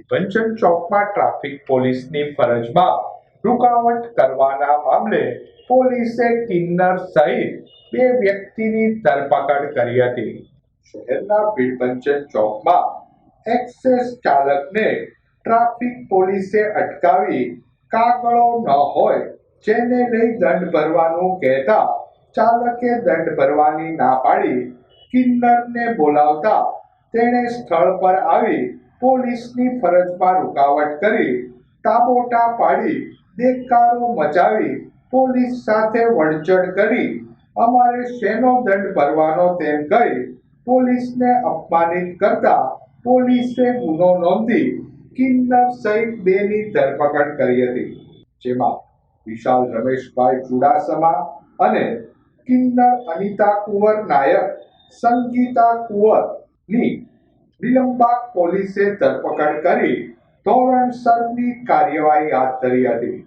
પંચન ચોકમાં ટ્રાફિક પોલીસની ફરજમાં રૂકાવટ કરવાના મામલે પોલીસે કિન્નર સહિત 2 વ્યક્તિની ધરપકડ કરી હતી. શહેરના ભીડપંચન ચોકમાં એક્સેસ ચાલકને ટ્રાફિક પોલીસે અટકાવી કાગળો ન હોય જેને લઈ દંડ ભરવાનું કહેતા ચાલકે દંડ ભરવાની ના પાડી કિન્નરને બોલાવતા તેણે સ્થળ પર આવી પોલીસની ફરજમાં રૂકાવટ કરી તાબોટા પાડી દેકારો મચાવી પોલીસ સાથે વઢચઢ કરી અમારે શેનો દંડ ભરવાનો તેમ કહી પોલીસને અપમાનિત કરતા પોલીસે ગુનો નોંધી કિન્નર સહિત 2ની ધરપકડ કરી હતી, જેમાં વિશાલ રમેશભાઈ ચુડાસમા અને કિન્નર અનિતા કુંવર નાયક સંગીતા કુંવરની નિલંબાગ પોલીસે ધરપકડ કરી ધોરણસરની કાર્યવાહી હાથ ધરી હતી.